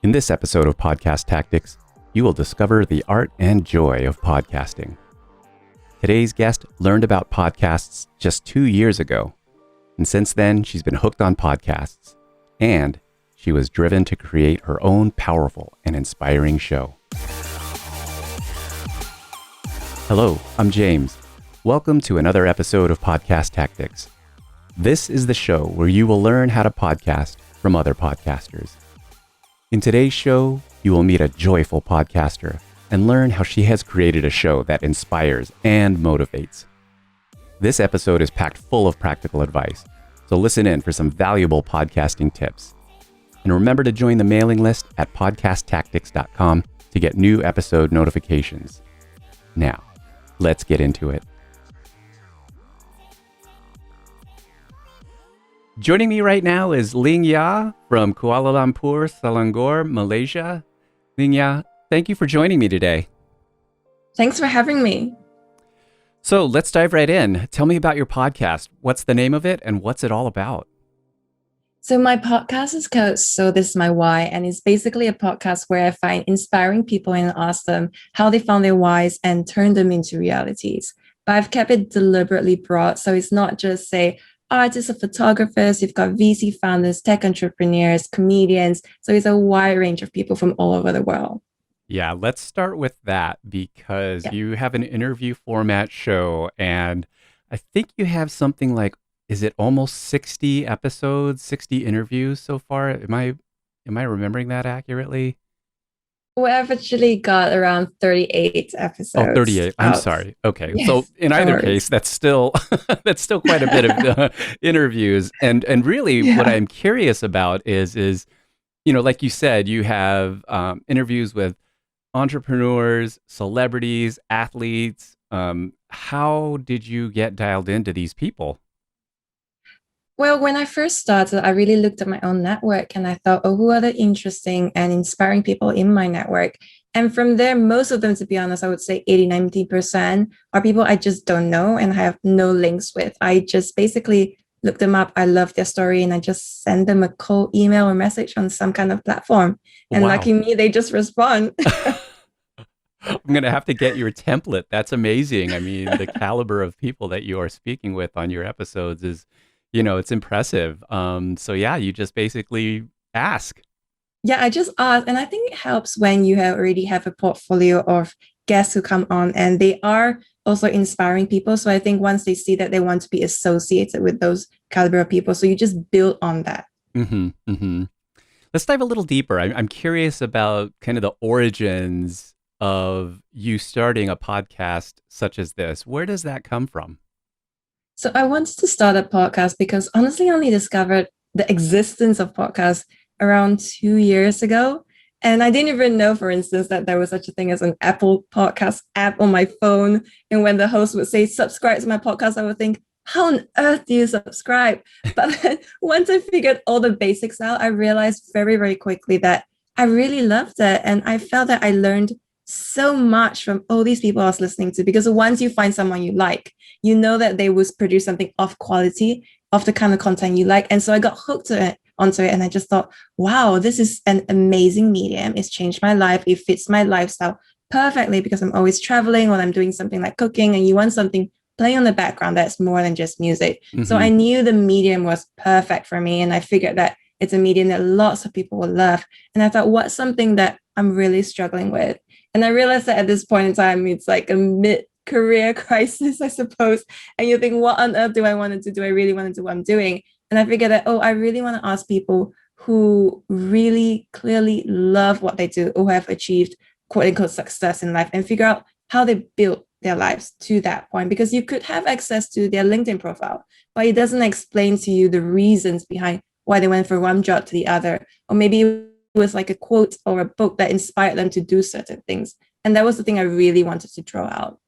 In this episode of Podcast Tactics, you will discover the art and joy of podcasting. Today's guest learned about podcasts just 2 years ago, and since then she's been hooked on podcasts, and she was driven to create her own powerful and inspiring show. Hello, I'm James. Welcome to another episode of Podcast Tactics. This is the show where you will learn how to podcast from other podcasters. In today's show, you will meet a joyful podcaster and learn how she has created a show that inspires and motivates. This episode is packed full of practical advice, so listen in for some valuable podcasting tips. And remember to join the mailing list at podcasttactics.com to get new episode notifications. Now, let's get into it. Joining me right now is Ling Yah from Kuala Lumpur, Selangor, Malaysia. Ling Yah, thank you for joining me today. Thanks for having me. So let's dive right in. Tell me about your podcast. What's the name of it and what's it all about? So my podcast is called So This Is My Why, and it's basically a podcast where I find inspiring people and ask them how they found their whys and turn them into realities. But I've kept it deliberately broad, so it's not just, say, artists or photographers. You've got VC founders, tech entrepreneurs, comedians. So it's a wide range of people from all over the world. Yeah, let's start with that because you have an interview format show, and I think you have something like, is it almost 60 episodes, 60 interviews so far? Am I remembering that accurately? We've actually got around 38 episodes. Oh, 38. I'm sorry. Okay. Yes, So in either case, that's still quite a bit of interviews. And really what I'm curious about is, like you said, you have interviews with entrepreneurs, celebrities, athletes. How did you get dialed into these people? Well, when I first started, I really looked at my own network and I thought, oh, who are the interesting and inspiring people in my network? And from there, most of them, to be honest, I would say 80-90% are people I just don't know and have no links with. I just basically look them up. I love their story and I just send them a cold email or message on some kind of platform. And lucky me, they just respond. I'm going to have to get your template. That's amazing. I mean, the caliber of people that you are speaking with on your episodes is, it's impressive. So yeah, you just basically ask. Yeah, I just ask. And I think it helps when you already have a portfolio of guests who come on and they are also inspiring people. So I think once they see that, they want to be associated with those caliber of people. So you just build on that. Mm-hmm, mm-hmm. Let's dive a little deeper. I'm curious about kind of the origins of you starting a podcast such as this. Where does that come from? So I wanted to start a podcast because honestly, I only discovered the existence of podcasts around 2 years ago. And I didn't even know, for instance, that there was such a thing as an Apple podcast app on my phone. And when the host would say, subscribe to my podcast, I would think, how on earth do you subscribe? But then once I figured all the basics out, I realized very, very quickly that I really loved it. And I felt that I learned so much from all these people I was listening to, because once you find someone you like, you know that they will produce something of quality, of the kind of content you like. And so I got hooked onto it. And I just thought, wow, this is an amazing medium. It's changed my life. It fits my lifestyle perfectly because I'm always traveling when I'm doing something like cooking and you want something playing on the background that's more than just music. Mm-hmm. So I knew the medium was perfect for me. And I figured that it's a medium that lots of people will love. And I thought, what's something that I'm really struggling with? And I realized that at this point in time, it's like a mid-career crisis, I suppose. And you think, what on earth do I want to do? Do I really want to do what I'm doing? And I figured that, I really want to ask people who really clearly love what they do, who have achieved quote unquote success in life, and figure out how they built their lives to that point. Because you could have access to their LinkedIn profile, but it doesn't explain to you the reasons behind why they went from one job to the other. Or maybe it was like a quote or a book that inspired them to do certain things. And that was the thing I really wanted to draw out.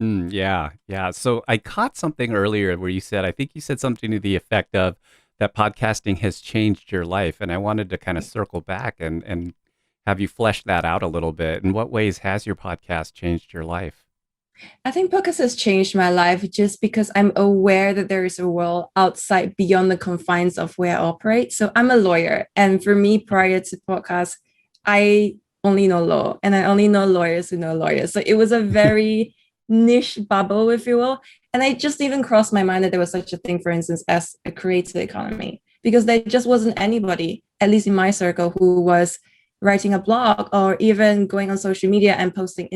Yeah. So I caught something earlier where I think you said something to the effect of that podcasting has changed your life. And I wanted to kind of circle back and have you flesh that out a little bit. In what ways has your podcast changed your life? I think podcast has changed my life just because I'm aware that there is a world outside beyond the confines of where I operate. So I'm a lawyer. And for me, prior to podcast, I only know law and I only know lawyers who know lawyers. So it was a very niche bubble, if you will. And I just even crossed my mind that there was such a thing, for instance, as a creator economy, because there just wasn't anybody, at least in my circle, who was writing a blog or even going on social media and posting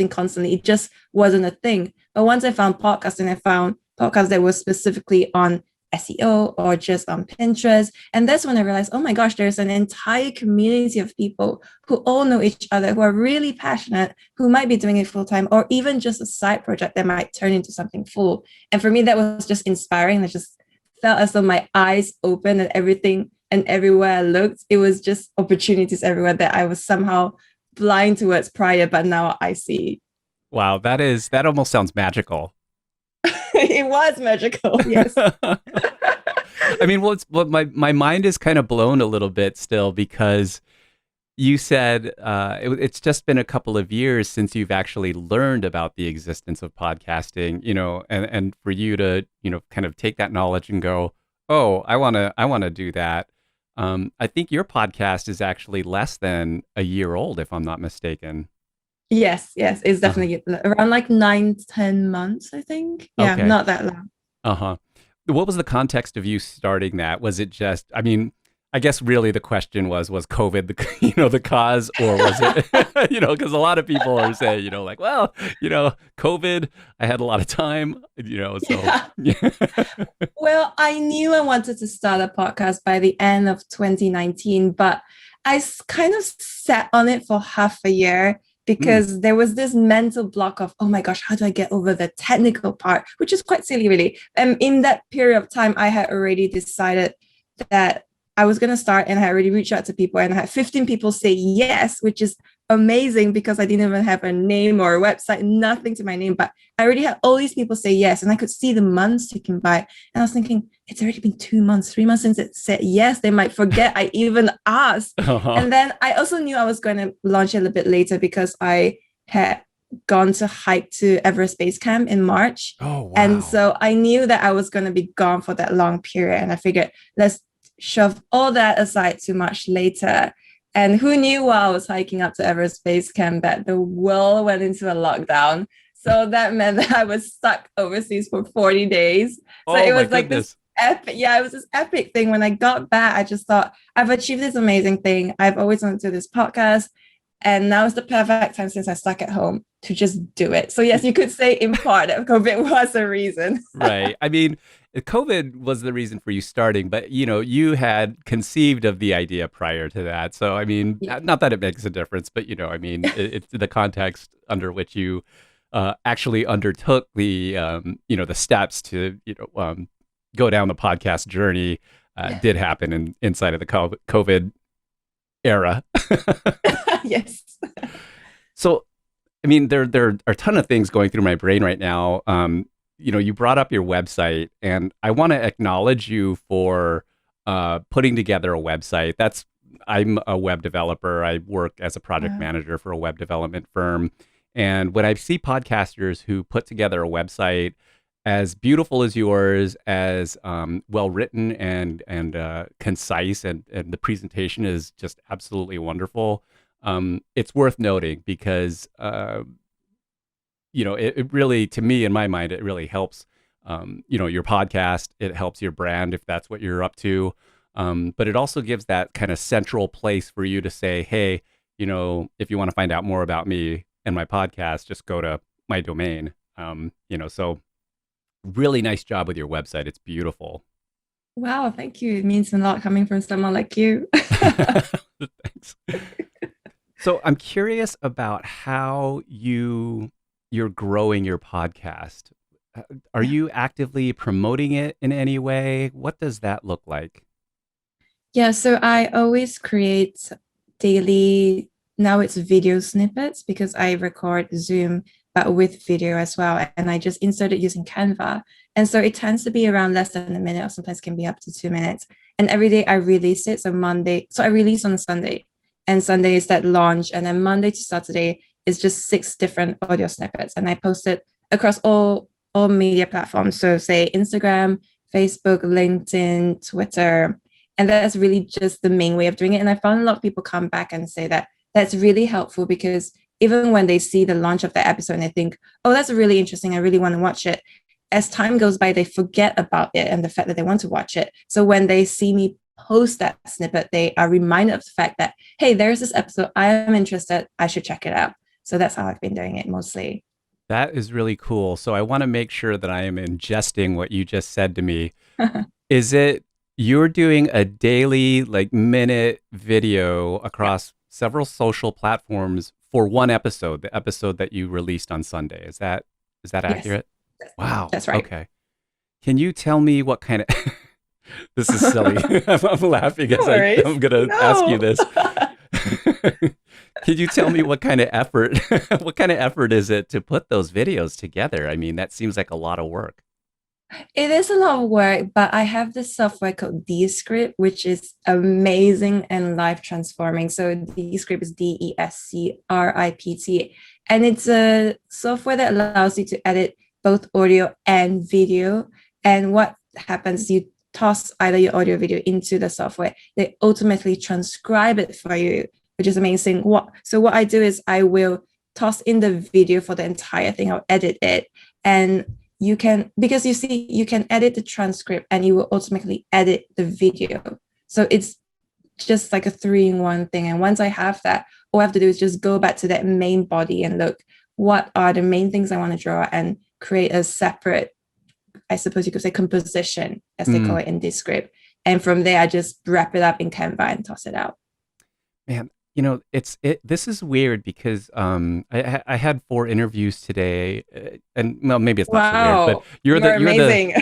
constantly. It just wasn't a thing. But once I found podcasts and I found podcasts that were specifically on SEO or just on Pinterest. And that's when I realized, oh my gosh, there's an entire community of people who all know each other, who are really passionate, who might be doing it full time, or even just a side project that might turn into something full. And for me, that was just inspiring. I just felt as though my eyes opened and everything and everywhere I looked, it was just opportunities everywhere that I was somehow blind towards prior, but now I see. Wow, that almost sounds magical. It was magical, yes. I mean, my mind is kind of blown a little bit still because you said it's just been a couple of years since you've actually learned about the existence of podcasting, and for you to, kind of take that knowledge and go, oh, I want to do that. I think your podcast is actually less than a year old, if I'm not mistaken. Yes, it's Uh-huh. definitely around like 9, 10 months, I think. Yeah, Okay. not that long. Uh-huh. What was the context of you starting that? Was it just, I mean, I guess really the question was COVID the the cause, or was it because a lot of people are saying, like, well, COVID, I had a lot of time, so Yeah. yeah. Well, I knew I wanted to start a podcast by the end of 2019, but kind of sat on it for half a year Mm, because there was this mental block of, oh my gosh, how do I get over the technical part, which is quite silly, really. And in that period of time, I had already decided that I was going to start and I had already reached out to people and I had 15 people say yes, which is amazing because I didn't even have a name or a website, nothing to my name, but I already had all these people say yes, and I could see the months ticking by. And I was thinking, it's already been 2 months, 3 months since it said yes. They might forget I even asked. uh-huh. And then I also knew I was going to launch it a little bit later because I had gone to hike to Everest Base Camp in March. Oh, And wow. so I knew that I was going to be gone for that long period. And I figured, let's shove all that aside to much later. And who knew while I was hiking up to Everest Base Camp that the world went into a lockdown? So that meant that I was stuck overseas for 40 days. So Oh it my was like this goodness. epic, yeah, it was this epic thing. When I got back, I just thought, I've achieved this amazing thing. I've always wanted to do this podcast. And now is the perfect time since I stuck at home to just do it. So yes, you could say in part that COVID was a reason. Right. I mean, COVID was the reason for you starting, but you had conceived of the idea prior to that. So, I mean, Yeah. not that it makes a difference, but I mean, it's the context under which you actually undertook the steps to go down the podcast journey Yeah. did happen inside of the COVID era. Yes. So, I mean, there are a ton of things going through my brain right now. You brought up your website, and I want to acknowledge you for putting together a website. I'm a web developer. I work as a project Wow. manager for a web development firm. And when I see podcasters who put together a website as beautiful as yours, as well written and concise, and the presentation is just absolutely wonderful, it's worth noting because it really, to me, in my mind, it really helps, your podcast. It helps your brand if that's what you're up to. But it also gives that kind of central place for you to say, hey, if you want to find out more about me and my podcast, just go to my domain. So really nice job with your website. It's beautiful. Wow, thank you. It means a lot coming from someone like you. Thanks. So I'm curious about how you're growing your podcast. Are Yeah. you actively promoting it in any way? What does that look like? Yeah, so I always create daily, now it's video snippets because I record Zoom, but with video as well. And I just insert it using Canva. And so it tends to be around less than a minute, or sometimes can be up to 2 minutes. And every day I release it. So I release on Sunday, and Sunday is that launch. And then Monday to Saturday, is just 6 different audio snippets, and I post it across all media platforms. So say Instagram, Facebook, LinkedIn, Twitter. And that's really just the main way of doing it. And I found a lot of people come back and say that that's really helpful because even when they see the launch of the episode and they think, oh, that's really interesting, I really want to watch it. As time goes by, they forget about it and the fact that they want to watch it. So when they see me post that snippet, they are reminded of the fact that, hey, there's this episode, I am interested, I should check it out. So that's how I've been doing it mostly. That is really cool. So I want to make sure that I am ingesting what you just said to me. Is it you're doing a daily, like minute video across several social platforms for one episode, the episode that you released on Sunday? Is that Yes, accurate? Wow. that's right. Okay. Can you tell me what kind of this is silly. I'm laughing No as worries. I'm gonna ask you No. this. Can you tell me what kind of effort what kind of effort is it to put those videos together? I mean, that seems like a lot of work. It is a lot of work, but I have this software called Descript, which is amazing and life transforming. So Descript is Descript, and it's a software that allows you to edit both audio and video. And what happens is you toss either your audio or video into the software. They ultimately transcribe it for you, which is amazing. What I do is I will toss in the video for the entire thing. I'll edit it, and you can, because you see, you can edit the transcript and you will automatically edit the video. So it's just like a 3-in-1 thing. And once I have that, all I have to do is just go back to that main body and look, what are the main things I want to draw, and create a separate, I suppose you could say, composition, as they call Mm. it in this script. And from there, I just wrap it up in Canva and toss it out. Man, this is weird because I had 4 interviews today, and well, maybe it's not so weird, but Wow, you're amazing.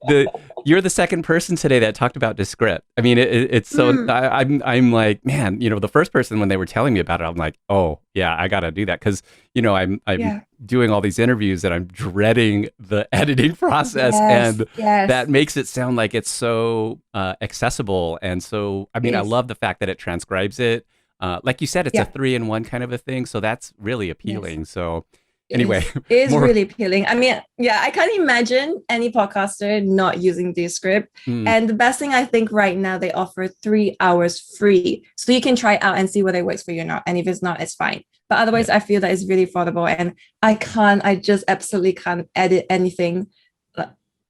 the you're the second person today that talked about Descript. I mean, it's so Mm, I'm like, man, the first person when they were telling me about it, I'm like, oh yeah, I got to do that because I'm yeah. doing all these interviews and I'm dreading the editing process, Yes. and that Yes. makes it sound like it's so accessible. And so, I It mean, I is. love the fact that it transcribes it. Like you said, it's a Yeah. 3-in-1 kind of a thing. So that's really Yes. appealing. So anyway, It is more. really appealing. I mean, yeah, I can't imagine any podcaster not using Descript. Mm, And the best thing I think right now, they offer 3 hours free. So you can try it out and see whether it works for you or not. And if it's not, it's fine. But otherwise, I feel that it's really affordable. And I just absolutely can't edit anything uh,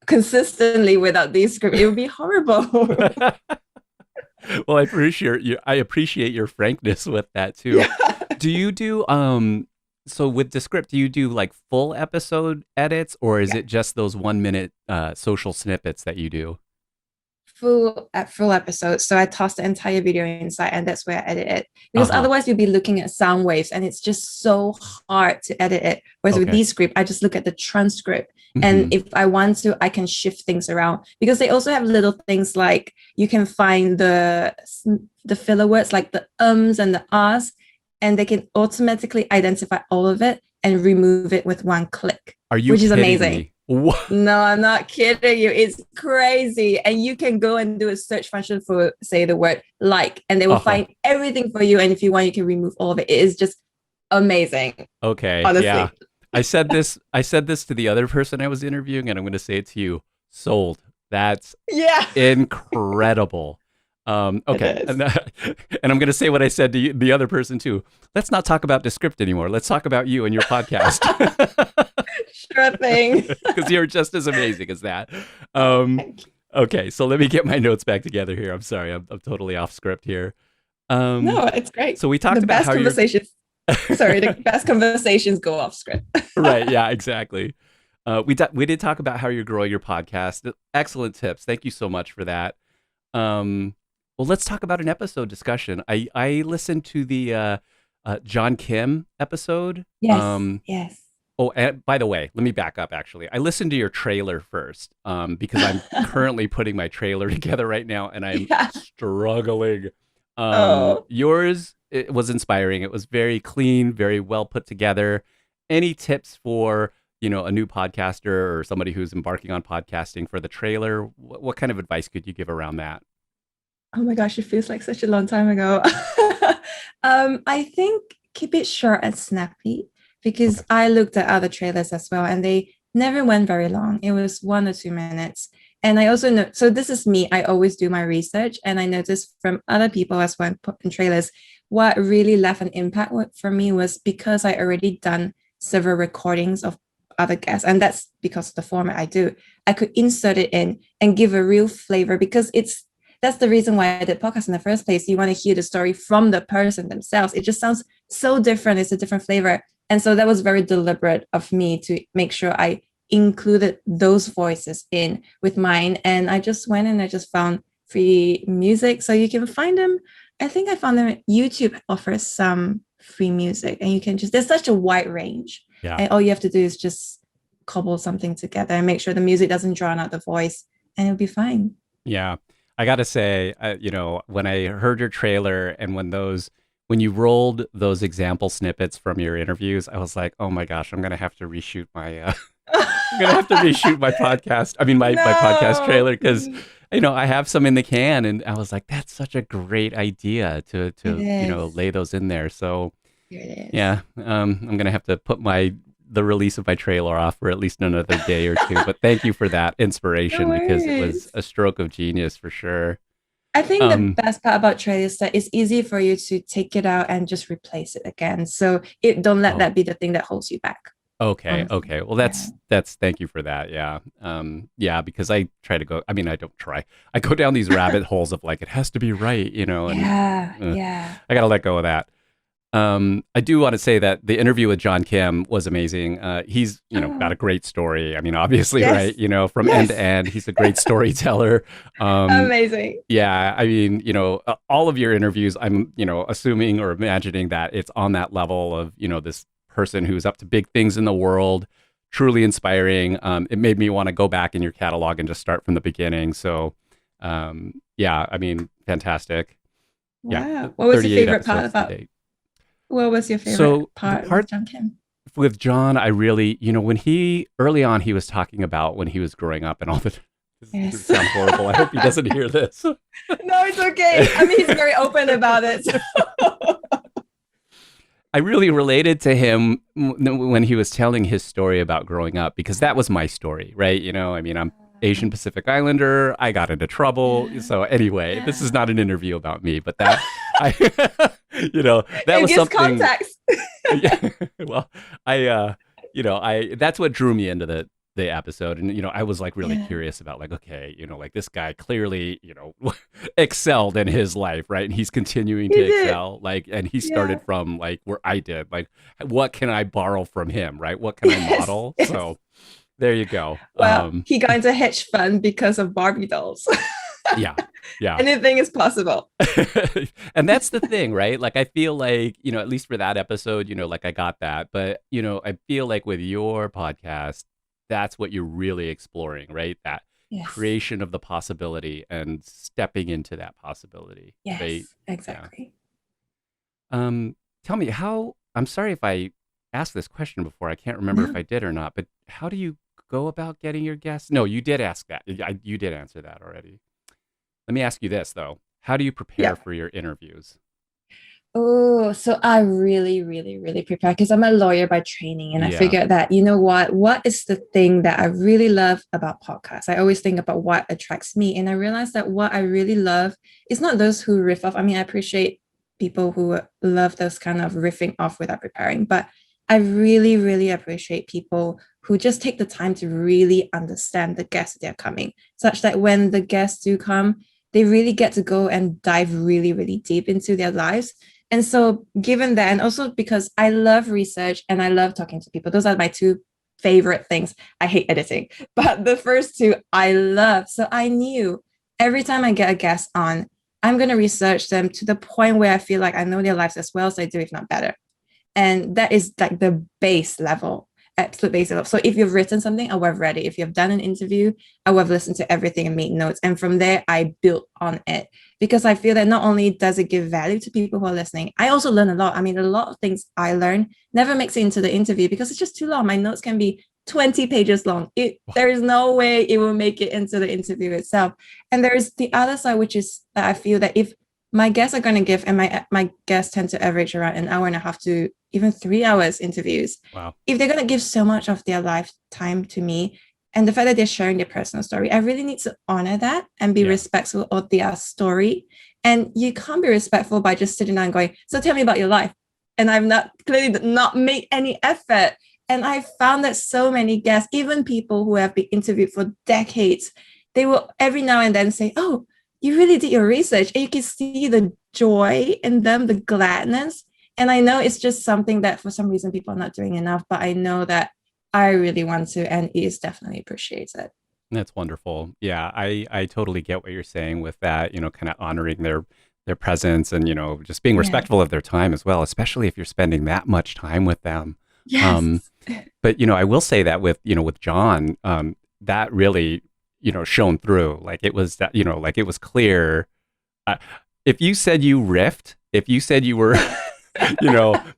consistently without Descript. It would be horrible. yeah. Well, I appreciate your frankness with that too. Yeah. Do you do so with Descript, do you do like full episode edits, or is Yeah. it just those 1 minute social snippets that you do? Full episode. So I toss the entire video inside, and that's where I edit it. Because Uh-huh. otherwise, you'll be looking at sound waves, and it's just so hard to edit it. Whereas with Okay. Descript, I just look at the transcript, and Hmm. if I want to, I can shift things around. Because they also have little things like you can find the filler words like the ums and the ahs, and they can automatically identify all of it and remove it with one click, Are you which is kidding amazing. me? What? No, I'm not kidding you. It's crazy. And you can go and do a search function for, say, the word like, and they will Uh-huh. find everything for you. And if you want, you can remove all of it. It is just amazing, Okay. Yeah. honestly. I said this to the other person I was interviewing, and I'm going to say it to you. Sold. That's Yeah, incredible. it Okay, is. and I'm going to say what I said to the other person too. Let's not talk about Descript anymore. Let's talk about you and your podcast Sure thing. because you're just as amazing as that. Um, Thank you. okay, so let me get my notes back together here. I'm sorry, I'm totally off script here. No, Um, it's great. so we The talked about best how you're conversations, sorry, the best conversations go off script. right. Yeah, exactly. We did talk about how you're growing your podcast. Excellent tips. Thank you so much for that. Um, well, let's talk about an episode discussion. I listened to the John Kim episode. Yes, yes. Oh, and by the way, let me back up. Actually, I listened to your trailer first because I'm currently putting my trailer together right now, and I'm Yeah. struggling. Oh. Yours, it was inspiring. It was very clean, very well put together. Any tips for a new podcaster or somebody who's embarking on podcasting for the trailer? What kind of advice could you give around that? Oh my gosh, it feels like such a long time ago. I think keep it short and snappy Okay. because I looked at other trailers as well and they never went very long. It was 1 or 2 minutes. And I also know, so this is me, I always do my research. And I noticed from other people as well in trailers, what really left an impact for me was because I already done several recordings of other guests. And that's because of the format I do. I could insert it in and give a real flavor because that's the reason why I did podcast in the first place. You want to hear the story from the person themselves. It just sounds so different. It's a different flavor. And so that was very deliberate of me to make sure I included those voices in with mine. And I just went and I just found free music. So you can find them. I think I found them. YouTube offers some free music and you can just, there's such a wide range. Yeah. And all you have to do is just cobble something together and make sure the music doesn't drown out the voice and it'll be fine. Yeah. I got to say, when I heard your trailer and when you rolled those example snippets from your interviews, I was like, oh my gosh, I'm going to have to reshoot I'm going to have to reshoot my podcast. I mean, my podcast No. trailer because, I have some in the can and I was like, that's such a great idea to, It is. lay those in there. So Here it is. yeah, I'm going to have to put the release of my trailer off for at least another day or two. But thank you for that No inspiration because it was worries. a stroke of genius for sure. I think the Um, best part about trade is that it's easy for you to take it out and just replace it again. So it don't let oh, that be the thing that holds you back. okay, Honestly. okay. Well, Yeah. that's thank you for that. Yeah, yeah, because I try to go. I mean, I don't try. I go down these rabbit holes of like it has to be right, and Yeah. uh, Yeah. I got to let go of that. I do want to say that the interview with John Kim was amazing. He's, got a Oh, great story. I mean, obviously, right? yes. From end to Yes. end, he's a great storyteller. Um, Amazing. yeah, I mean, all of your interviews, I'm, assuming or imagining that it's on that level of, this person who's up to big things in the world, truly inspiring. It made me want to go back in your catalog and just start from the beginning. So, yeah, I mean, fantastic. Yeah, Wow. What was your 38 favorite part episodes to about date. what was your favorite So the part with part John Kim? with John, I really, when he early on, he was talking about when he was growing up and all the. This is going to Yes. sound horrible. I hope he doesn't hear this. No, it's okay. I mean, he's very open about it. I really related to him when he was telling his story about growing up because that was my story, right? I mean, I'm Asian Pacific Islander. I got into trouble. Yeah. So anyway, this is Yeah. not an interview about me, but that I, that It was gives something. context. Yeah. Well, I that's what drew me into the episode, and I was like really Yeah. curious about like, okay, like this guy clearly, excelled in his life, right? And he's continuing to He did. excel, like, and he Yeah. started from like where I did, like, what can I borrow from him, right? What can I Yes. model? Yes. So there you go. Well, he got into hedge fund because of Barbie dolls. Yeah, yeah. Anything is possible. And that's the thing, right? Like I feel like, at least for that episode, like I got that. But, I feel like with your podcast, that's what you're really exploring, right? That Yes. creation of the possibility and stepping into that possibility, right? Yes. Yeah. Exactly. Tell me how, I'm sorry if I asked this question before. I can't remember if No. I did or not, but how do you go about getting your guests? No, you did ask that. You did answer that already. Let me ask you this though. How do you prepare Yeah. for your interviews? Oh, so I really, really, really prepare because I'm a lawyer by training. And I Yeah. figured that, you know what is the thing that I really love about podcasts? I always think about what attracts me. And I realized that what I really love is not those who riff off. I mean, I appreciate people who love those kind of riffing off without preparing, but I really, really appreciate people who just take the time to really understand the guests they're coming, such that when the guests do come, they really get to go and dive really, really deep into their lives. And so, given that, and also because I love research and I love talking to people, those are my two favorite things. I hate editing, but the first two I love. So, I knew every time I get a guest on, I'm going to research them to the point where I feel like I know their lives as well as I do, if not better. And that is like the base level, absolute base level. So if you've written something, I would have read it. If you've done an interview, I would have listened to everything and made notes. And from there, I built on it because I feel that not only does it give value to people who are listening, I also learn a lot. I mean, a lot of things I learn never makes it into the interview because it's just too long. My notes can be 20 pages long. There is no way it will make it into the interview itself. And there is the other side, which is that I feel that if my guests are going to give, and my guests tend to average around an hour and a half to even 3 hours interviews. Wow. If they're going to give so much of their lifetime to me, and the fact that they're sharing their personal story, I really need to honor that and be Yeah. respectful of their story. And you can't be respectful by just sitting down and going, so tell me about your life. And I've not clearly not made any effort. And I found that so many guests, even people who have been interviewed for decades, they will every now and then say, oh, you really did your research. And you can see the joy in them, the gladness. And I know it's just something that for some reason people are not doing enough, but I know that I really want to, and it is definitely appreciated. That's wonderful. Yeah, I totally get what you're saying with that, kind of honoring their presence and, just being Yeah. respectful of their time as well, especially if you're spending that much time with them. Um, Yes. but, I will say that with John, that really, shone through. Like it was that, like it was clear. Uh, if you said you riffed, if you said you were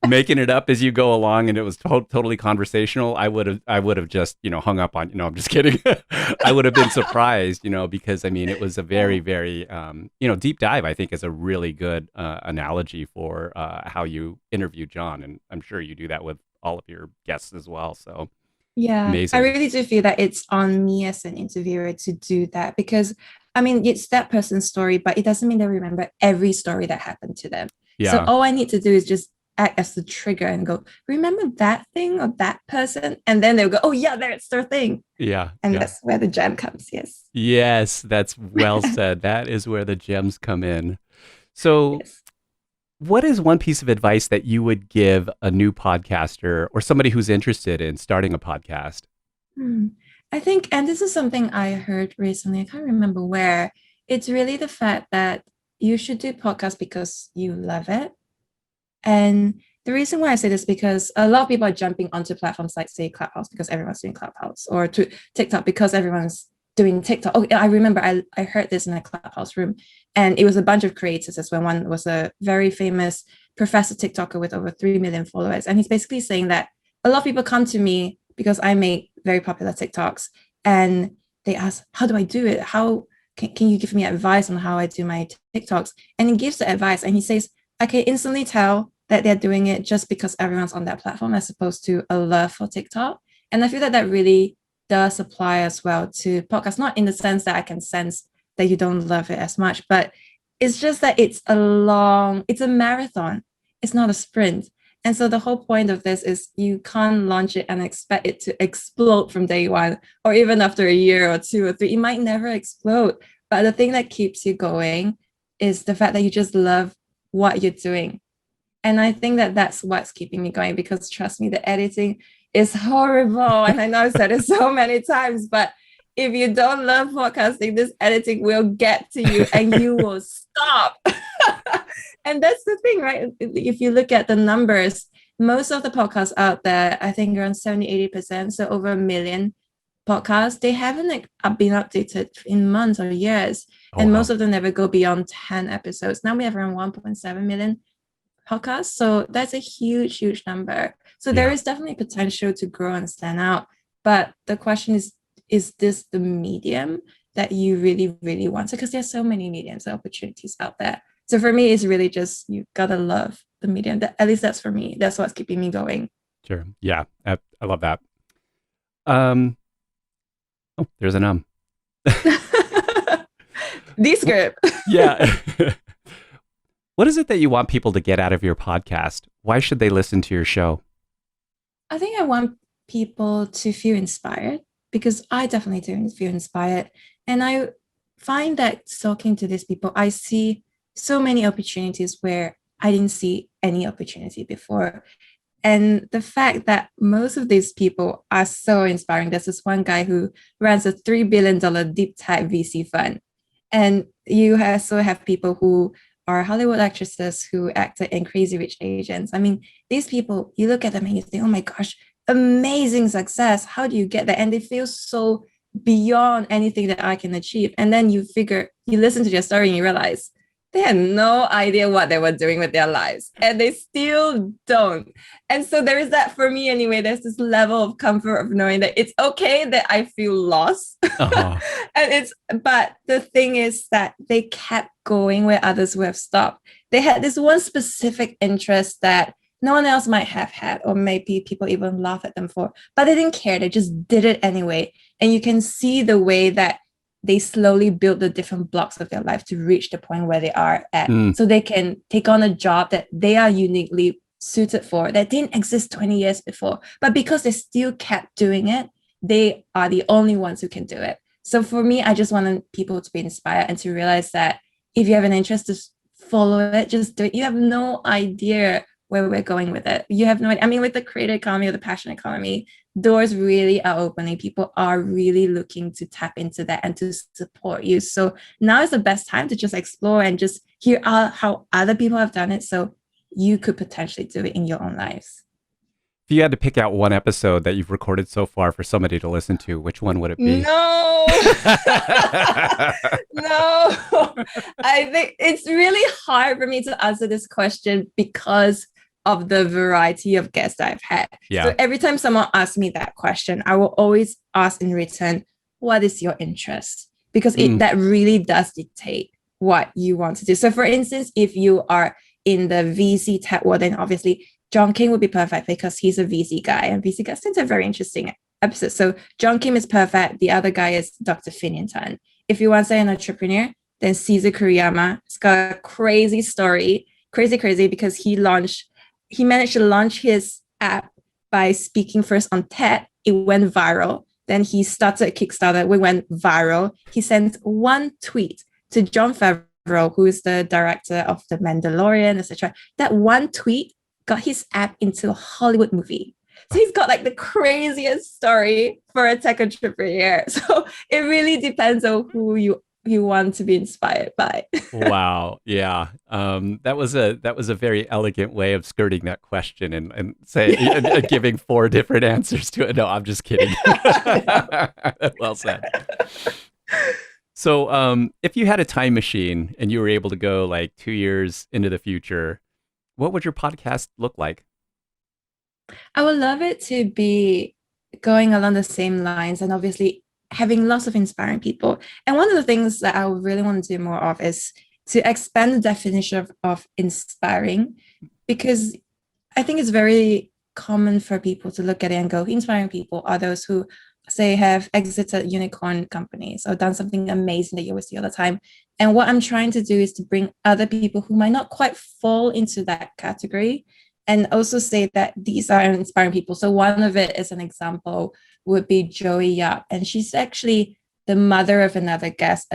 making it up as you go along, and it was totally conversational, I would have just, hung up on, I'm just kidding. I would have been surprised, because I mean, it was a very, very, deep dive, I think is a really good analogy for how you interview John. And I'm sure you do that with all of your guests as well. So Yeah, I amazing. really do feel that it's on me as an interviewer to do that because I mean, it's that person's story, but it doesn't mean they remember every story that happened to them. So Yeah. all I need to do is just act as the trigger and go, remember that thing or that person? And then they'll go, oh, yeah, that's their thing. Yeah. And Yeah. that's where the gem comes. Yes. Yes, that's well said. That is where the gems come in. So, Yes. what is one piece of advice that you would give a new podcaster or somebody who's interested in starting a podcast? Hmm. I think, and this is something I heard recently, I can't remember where, it's really the fact that you should do podcasts because you love it. And the reason why I say this is because a lot of people are jumping onto platforms like, say, Clubhouse because everyone's doing Clubhouse, or to TikTok because everyone's doing TikTok. Oh, I remember I heard this in a Clubhouse room, and it was a bunch of creators as well. One was a very famous professor TikToker with over 3 million followers. And he's basically saying that a lot of people come to me because I make very popular TikToks and they ask, how do I do it? How can you give me advice on how I do my TikToks? And he gives the advice and he says, I can instantly tell that they're doing it just because everyone's on that platform as opposed to a love for TikTok. And I feel that that really does apply as well to podcasts, not in the sense that I can sense that you don't love it as much, but it's just that it's a marathon. It's not a sprint. And so the whole point of this is you can't launch it and expect it to explode from day one, or even after a year or two or three. It might never explode. But the thing that keeps you going is the fact that you just love what you're doing. And I think that that's what's keeping me going because trust me, the editing is horrible. And I know I've said it so many times, but if you don't love podcasting, this editing will get to you and you will stop. And that's the thing, right? If you look at the numbers, most of the podcasts out there, I think around 70-80%, so over a million podcasts, they haven't been updated in months or years. Oh, And most wow. of them never go beyond 10 episodes. Now we have around 1.7 million podcasts. So that's a huge, huge number. So there Yeah. is definitely potential to grow and stand out. But the question is this the medium that you really, really want? Because there's so many mediums and opportunities out there. So for me, it's really just you gotta love the medium. At least that's for me. That's what's keeping me going. Sure. Yeah. I love that. Um, oh, there's an Wh- Descript. Yeah. What is it that you want people to get out of your podcast? Why should they listen to your show? I think I want people to feel inspired because I definitely do feel inspired. And I find that talking to these people, I see so many opportunities where I didn't see any opportunity before. And the fact that most of these people are so inspiring. There's this one guy who runs a $3 billion deep tech VC fund. And you also have people who are Hollywood actresses who acted in Crazy Rich Asians. I mean, these people, you look at them and you think, oh my gosh, amazing success. How do you get that? And they feel so beyond anything that I can achieve. And then you listen to their story and you realize they had no idea what they were doing with their lives, and they still don't. And so there is that, for me anyway, there's this level of comfort of knowing that it's okay that I feel lost. Uh-huh. And but the thing is that they kept going where others would have stopped. They had this one specific interest that no one else might have had, or maybe people even laugh at them for, but they didn't care. They just did it anyway. And you can see the way that they slowly build the different blocks of their life to reach the point where they are at. Mm. So they can take on a job that they are uniquely suited for, that didn't exist 20 years before. But because they still kept doing it, they are the only ones who can do it. So for me, I just wanted people to be inspired and to realize that if you have an interest, to follow it, just do it. You have no idea where we're going with it. You have no idea. I mean, with the creator economy or the passion economy, doors really are opening. People are really looking to tap into that and to support you. So now is the best time to just explore and just hear how other people have done it, so you could potentially do it in your own lives. If you had to pick out one episode that you've recorded so far for somebody to listen to, which one would it be? No, no. I think it's really hard for me to answer this question because of the variety of guests I've had. Yeah. So every time someone asks me that question, I will always ask in return, what is your interest? Because that really does dictate what you want to do. So for instance, if you are in the VC tech world, then obviously John King would be perfect because he's a VC guy, and VC guys tend to have very interesting episodes. So John Kim is perfect. The other guy is Dr. Finian Tan. If you want to say an entrepreneur, then Caesar Kuriyama. It's got a crazy story, crazy, because he managed to launch his app by speaking first on TED. It went viral. Then he started a Kickstarter. We went viral. He sent one tweet to Jon Favreau, who is the director of The Mandalorian, etc. That one tweet got his app into a Hollywood movie. So he's got like the craziest story for a tech entrepreneur. So it really depends on who you want to be inspired by. Wow. Yeah. That was a very elegant way of skirting that question and say and giving four different answers to it. No, I'm just kidding. Well said. So, if you had a time machine and you were able to go like 2 years into the future, what would your podcast look like? I would love it to be going along the same lines and obviously having lots of inspiring people. And one of the things that I would really want to do more of is to expand the definition of inspiring, because I think it's very common for people to look at it and go, inspiring people are those who say have exited unicorn companies or done something amazing that you always see all the time. And what I'm trying to do is to bring other people who might not quite fall into that category and also say that these are inspiring people. So one of it, as an example, would be Joey Yap. And she's actually the mother of another guest,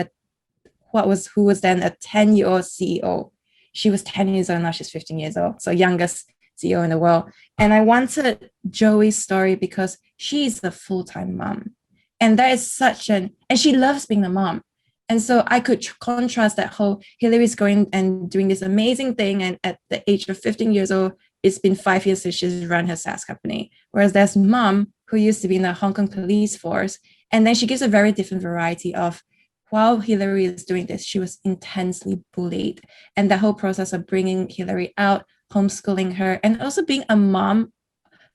who was then a 10-year-old CEO. She was 10 years old, now she's 15 years old. So youngest CEO in the world. And I wanted Joey's story because she's a full-time mom. And that is and she loves being a mom. And so I could contrast that whole Hillary's going and doing this amazing thing. And at the age of 15 years old, it's been 5 years since she's run her SaaS company. Whereas there's mom who used to be in the Hong Kong police force. And then she gives a very different variety of, while Hillary is doing this, she was intensely bullied. And the whole process of bringing Hillary out, homeschooling her, and also being a mom,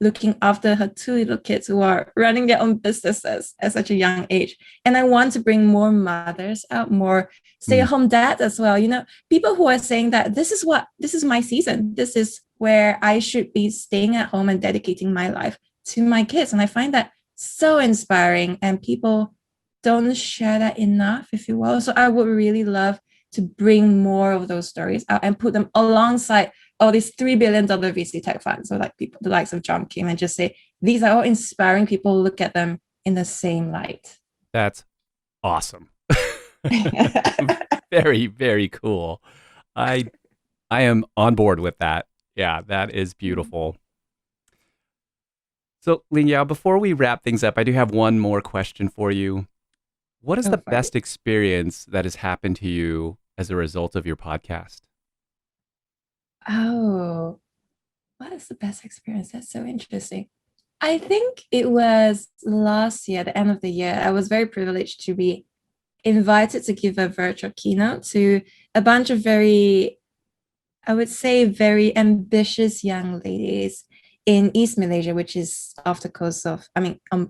looking after her two little kids who are running their own businesses at such a young age. And I want to bring more mothers out, more stay-at-home dads as well. You know, people who are saying that this is my season. This is where I should be staying at home and dedicating my life to my kids. And I find that so inspiring, and people don't share that enough, if you will. So I would really love to bring more of those stories out and put them alongside all these $3 billion VC tech funds. So like people, the likes of John Kim, and just say, these are all inspiring people. Look at them in the same light. That's awesome. Very, very cool. I am on board with that. Yeah, that is beautiful. So, Ling Yah, before we wrap things up, I do have one more question for you. What is the best experience that has happened to you as a result of your podcast? Oh, what is the best experience? That's so interesting. I think it was last year, the end of the year. I was very privileged to be invited to give a virtual keynote to a bunch of very, I would say, very ambitious young ladies in East Malaysia, which is off the coast of,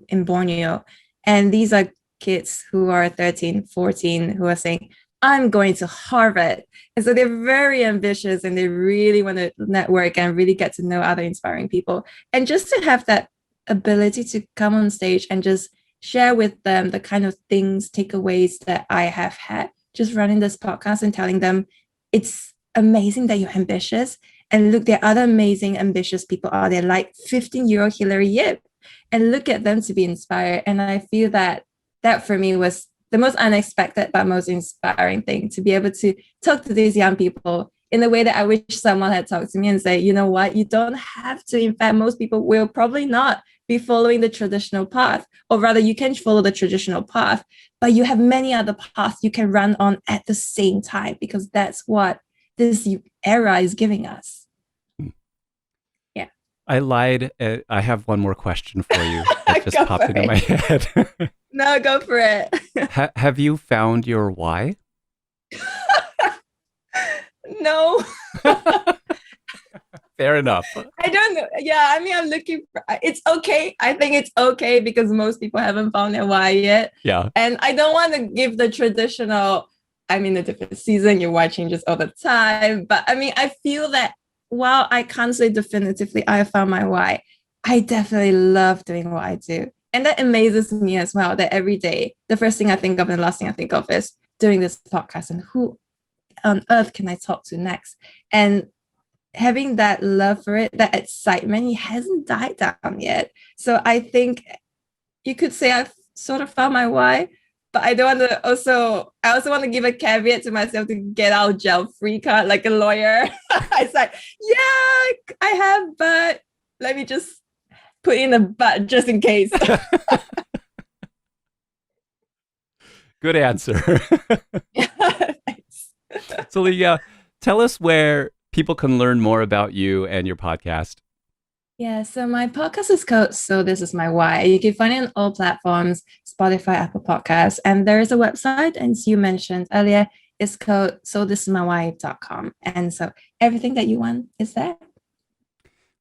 in Borneo. And these are kids who are 13, 14, who are saying, I'm going to Harvard. And so they're very ambitious and they really want to network and really get to know other inspiring people. And just to have that ability to come on stage and just share with them the kind of things, takeaways that I have had just running this podcast and telling them it's amazing that you're ambitious. And look, there are other amazing, ambitious people out there, like 15-year-old Hillary Yip. And look at them to be inspired. And I feel that for me was the most unexpected but most inspiring thing, to be able to talk to these young people in the way that I wish someone had talked to me and say, you know what, you don't have to. In fact, most people will probably not be following the traditional path, or rather you can follow the traditional path, but you have many other paths you can run on at the same time, because that's what this era is giving us. Yeah. I lied. I have one more question for you that just popped into my head. No, go for it. Have you found your why? No. Fair enough. I don't know. Yeah, I'm looking for, it's okay. I think it's okay because most people haven't found their why yet. Yeah. And I don't want to give the traditional, a different season, your why changes all the time. But I feel that while I can't say definitively I found my why, I definitely love doing what I do. And that amazes me as well, that every day, the first thing I think of and the last thing I think of is doing this podcast and who on earth can I talk to next? And having that love for it, that excitement, it hasn't died down yet. So I think you could say I've sort of found my why, but I don't want to I also want to give a caveat to myself to get out jail free card like a lawyer. It's like, yeah, I have, but let me just put in a but just in case. Good answer. Thanks. So Ling Yah, tell us where people can learn more about you and your podcast. Yeah, so my podcast is called So This Is My Why. You can find it on all platforms, Spotify, Apple Podcasts, and there is a website, and as you mentioned earlier, it's called sothisismywhy.com. And so everything that you want is there.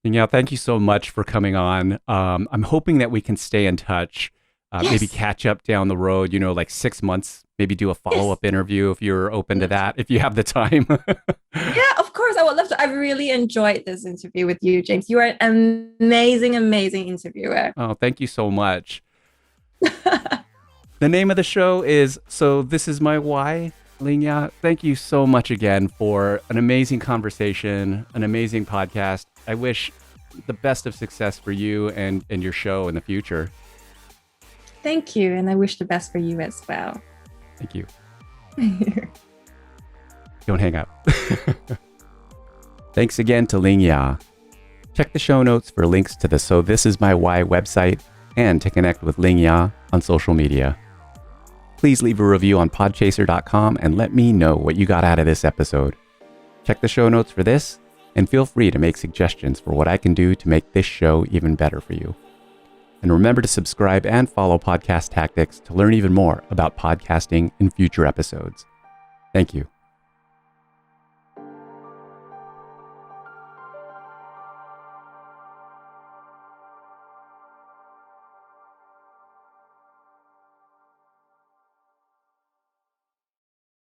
Ling Yah, thank you so much for coming on. I'm hoping that we can stay in touch, Yes. maybe catch up down the road, like 6 months, maybe do a follow-up interview if you're open to that, if you have the time. Yeah, of course. I would love to. I've really enjoyed this interview with you, James. You are an amazing, amazing interviewer. Oh, thank you so much. The name of the show is So This Is My Why. Ling Yah, thank you so much again for an amazing conversation, an amazing podcast. I wish the best of success for you and your show in the future. Thank you. And I wish the best for you as well. Thank you. Don't hang up. Thanks again to Ling Yah. Check the show notes for links to the So This Is My Why website and to connect with Ling Yah on social media. Please leave a review on podchaser.com and let me know what you got out of this episode. Check the show notes for this and feel free to make suggestions for what I can do to make this show even better for you. And remember to subscribe and follow Podcast Tactics to learn even more about podcasting in future episodes. Thank you.